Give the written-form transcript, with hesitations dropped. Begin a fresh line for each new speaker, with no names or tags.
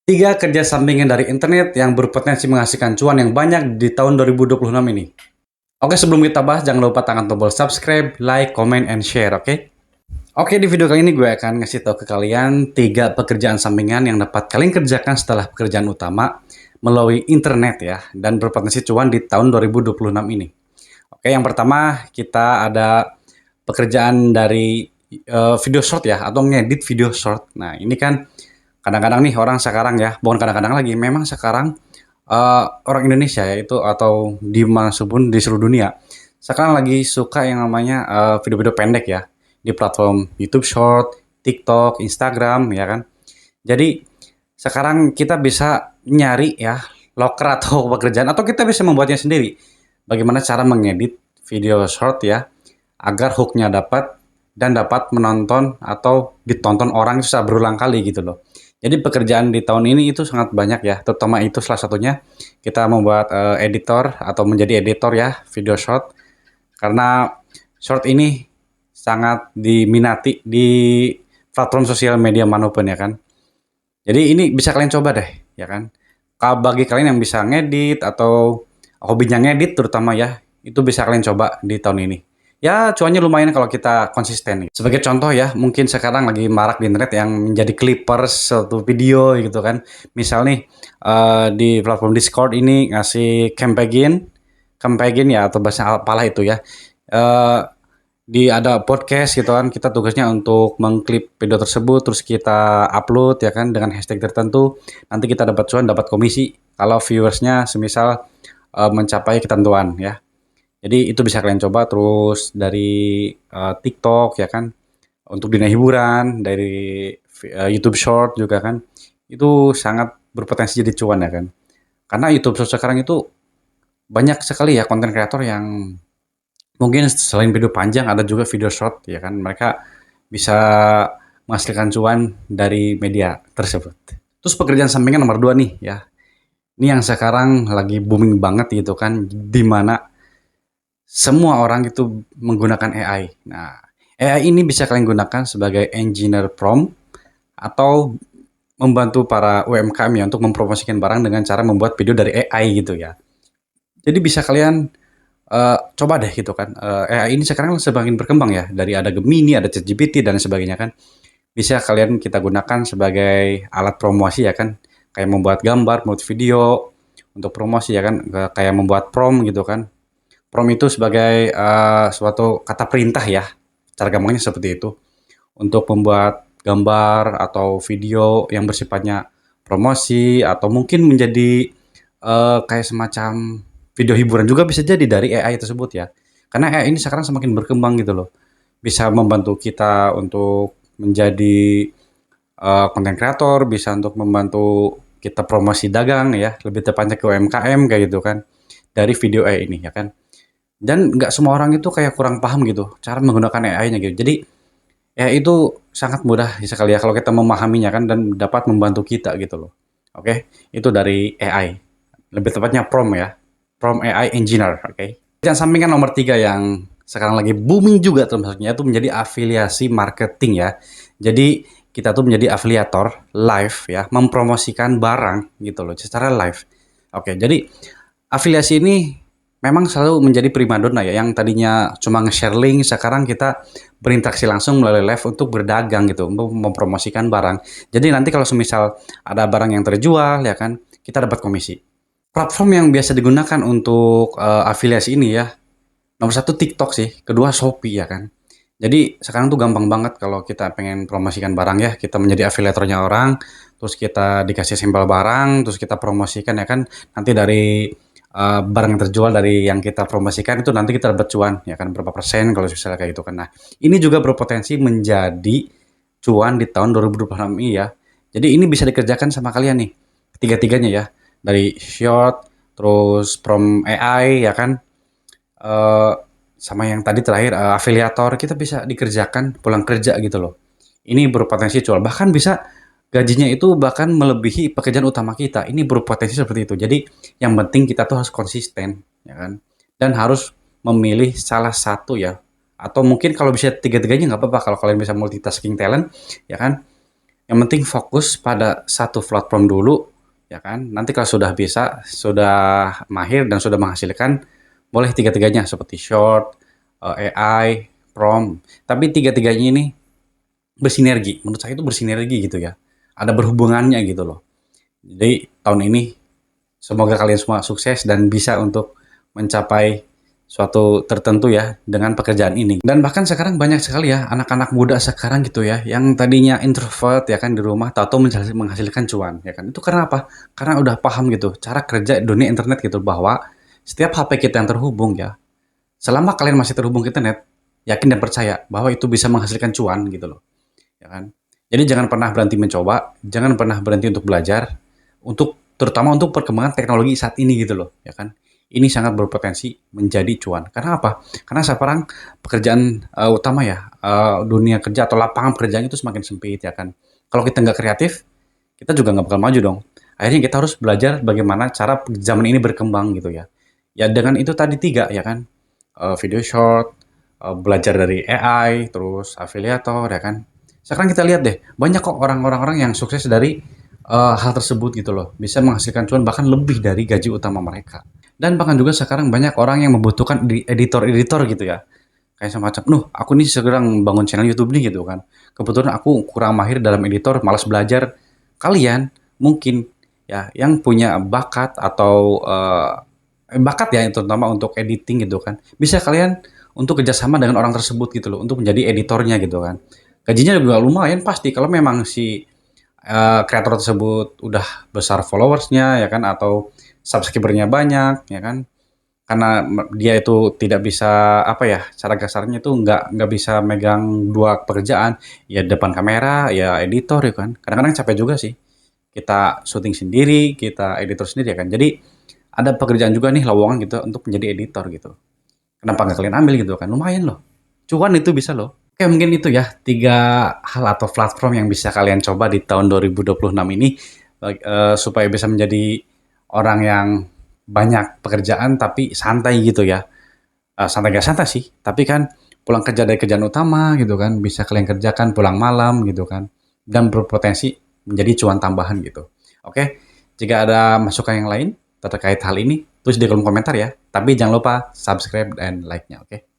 Tiga kerja sampingan dari internet yang berpotensi menghasilkan cuan yang banyak di tahun 2026 ini. Oke, sebelum kita bahas, jangan lupa tekan tombol subscribe, like, comment, and share, oke? Oke, di video kali ini gue akan ngasih tahu ke kalian tiga pekerjaan sampingan yang dapat kalian kerjakan setelah pekerjaan utama melalui internet ya, dan berpotensi cuan di tahun 2026 ini. Oke, yang pertama kita ada pekerjaan dari video short ya, atau ngedit video short. Nah, ini kan kadang-kadang nih orang sekarang ya, bukan kadang-kadang lagi, memang sekarang orang Indonesia ya itu atau di mana pun di seluruh dunia, sekarang lagi suka yang namanya video-video pendek ya di platform YouTube Short, TikTok, Instagram ya kan. Jadi sekarang kita bisa nyari ya loker atau pekerjaan atau kita bisa membuatnya sendiri. Bagaimana cara mengedit video short ya agar hooknya dapat dan dapat menonton atau ditonton orang itu secara berulang kali gitu loh. Jadi pekerjaan di tahun ini itu sangat banyak ya, terutama itu salah satunya kita membuat editor atau menjadi editor ya video short karena short ini sangat diminati di platform sosial media manapun ya kan. Jadi ini bisa kalian coba deh ya kan. Bagi kalian yang bisa ngedit atau hobinya ngedit terutama ya, itu bisa kalian coba di tahun ini. Ya, cuannya lumayan kalau kita konsisten. Sebagai contoh ya, mungkin sekarang lagi marak di internet yang menjadi clippers suatu video gitu kan. Misal nih di platform Discord ini ngasih campaign ya atau bahasa apalah itu ya. Eh, di ada podcast gitu kan, kita tugasnya untuk mengklip video tersebut terus kita upload ya kan dengan hashtag tertentu. Nanti kita dapat cuan, dapat komisi kalau viewersnya semisal mencapai ketentuan ya. Jadi itu bisa kalian coba terus dari TikTok ya kan untuk dunia hiburan, dari YouTube Short juga kan. Itu sangat berpotensi jadi cuan ya kan. Karena YouTube Short sekarang itu banyak sekali ya konten kreator yang mungkin selain video panjang ada juga video short ya kan. Mereka bisa menghasilkan cuan dari media tersebut. Terus pekerjaan sampingan nomor 2 nih ya. Ini yang sekarang lagi booming banget gitu kan, di mana semua orang itu menggunakan AI. Nah, AI ini bisa kalian gunakan sebagai engineer prompt atau membantu para UMKM ya untuk mempromosikan barang dengan cara membuat video dari AI gitu ya. Jadi bisa kalian coba deh gitu kan. AI ini sekarang semakin berkembang ya. Dari ada Gemini, ada ChatGPT dan sebagainya kan. Bisa kalian kita gunakan sebagai alat promosi ya kan. Kayak membuat gambar, membuat video untuk promosi ya kan. Kayak membuat prompt gitu kan. Prompt itu sebagai suatu kata perintah ya. Cara gampangnya seperti itu. Untuk membuat gambar atau video yang bersifatnya promosi atau mungkin menjadi kayak semacam video hiburan juga bisa jadi dari AI tersebut ya. Karena AI ini sekarang semakin berkembang gitu loh. Bisa membantu kita untuk menjadi konten kreator, bisa untuk membantu kita promosi dagang ya, lebih tepatnya ke UMKM kayak gitu kan. Dari video AI ini ya kan. Dan nggak semua orang itu kayak kurang paham gitu cara menggunakan AI-nya gitu. Jadi AI itu sangat mudah sekali ya kalau kita memahaminya kan dan dapat membantu kita gitu loh. Oke, itu dari AI. Lebih tepatnya prompt ya. Prompt AI Engineer, oke. Yang sampingan nomor 3 yang sekarang lagi booming juga termasuknya itu menjadi afiliasi marketing ya. Jadi kita tuh menjadi afiliator live ya, mempromosikan barang gitu loh secara live. Oke, jadi afiliasi ini memang selalu menjadi primadona ya, yang tadinya cuma nge-share link, sekarang kita berinteraksi langsung melalui live untuk berdagang gitu, untuk mempromosikan barang. Jadi nanti kalau semisal ada barang yang terjual ya kan, kita dapat komisi. Platform yang biasa digunakan untuk afiliasi ini ya, nomor satu TikTok sih, kedua Shopee ya kan. Jadi sekarang tuh gampang banget kalau kita pengen promosikan barang ya, kita menjadi afiliatornya orang, terus kita dikasih sampel barang, terus kita promosikan ya kan. Nanti dari barang yang terjual dari yang kita promosikan itu nanti kita dapat cuan ya kan berapa persen kalau misalnya kayak gitu kan. Nah, ini juga berpotensi menjadi cuan di tahun 2026 ini ya. Jadi ini bisa dikerjakan sama kalian nih. Tiga-tiganya ya. Dari short, terus from AI ya kan. eh Sama yang tadi terakhir afiliator kita bisa dikerjakan pulang kerja gitu loh. Ini berpotensi cuan. Bahkan bisa gajinya itu bahkan melebihi pekerjaan utama kita. Ini berpotensi seperti itu. Jadi yang penting kita tuh harus konsisten, ya kan? Dan harus memilih salah satu ya. Atau mungkin kalau bisa tiga-tiganya nggak apa-apa kalau kalian bisa multitasking talent, ya kan? Yang penting fokus pada satu platform dulu, ya kan. Nanti kalau sudah bisa, sudah mahir dan sudah menghasilkan, boleh tiga-tiganya seperti short, AI, prompt. Tapi tiga-tiganya ini bersinergi. Menurut saya itu bersinergi gitu ya. Ada berhubungannya gitu loh. Jadi tahun ini semoga kalian semua sukses dan bisa untuk mencapai suatu tertentu ya dengan pekerjaan ini. Dan bahkan sekarang banyak sekali ya anak-anak muda sekarang gitu ya yang tadinya introvert ya kan di rumah tahu menghasilkan cuan ya kan. Itu karena apa? Karena udah paham gitu cara kerja dunia internet gitu bahwa setiap HP kita yang terhubung ya, selama kalian masih terhubung ke internet, yakin dan percaya bahwa itu bisa menghasilkan cuan gitu loh. Ya kan? Jadi jangan pernah berhenti mencoba, jangan pernah berhenti untuk belajar, terutama untuk perkembangan teknologi saat ini gitu loh, ya kan? Ini sangat berpotensi menjadi cuan. Karena apa? Karena sekarang pekerjaan utama ya, dunia kerja atau lapangan pekerjaan itu semakin sempit ya kan. Kalau kita nggak kreatif, kita juga nggak bakal maju dong. Akhirnya kita harus belajar bagaimana cara zaman ini berkembang gitu ya. Ya dengan itu tadi tiga ya kan, video short, belajar dari AI, terus afiliator ya kan. Sekarang kita lihat deh, banyak kok orang-orang yang sukses dari hal tersebut gitu loh. Bisa menghasilkan cuan bahkan lebih dari gaji utama mereka. Dan bahkan juga sekarang banyak orang yang membutuhkan editor-editor gitu ya. Kayak semacam, aku nih sedang bangun channel YouTube nih gitu kan. Kebetulan aku kurang mahir dalam editor, malas belajar. Kalian mungkin ya yang punya bakat atau bakat ya terutama untuk editing gitu kan. Bisa kalian untuk kerjasama dengan orang tersebut gitu loh, untuk menjadi editornya gitu kan. Gajinya juga lumayan pasti kalau memang si kreator tersebut udah besar followersnya ya kan atau subscribernya banyak ya kan karena dia itu tidak bisa apa ya cara kasarnya itu nggak bisa megang dua pekerjaan ya depan kamera ya editor ya kan kadang-kadang capek juga sih kita syuting sendiri kita editor sendiri ya kan jadi ada pekerjaan juga nih lowongan gitu untuk menjadi editor gitu kenapa nggak kalian ambil gitu kan lumayan loh cuan itu bisa loh. Oke, mungkin itu ya, 3 hal atau platform yang bisa kalian coba di tahun 2026 ini, supaya bisa menjadi orang yang banyak pekerjaan tapi santai gitu ya. Santai gak santai sih, tapi kan pulang kerja dari kerjaan utama gitu kan, bisa kalian kerjakan pulang malam gitu kan, dan berpotensi menjadi cuan tambahan gitu. Oke, jika ada masukan yang lain terkait hal ini, tulis di kolom komentar ya. Tapi jangan lupa subscribe dan like-nya, oke?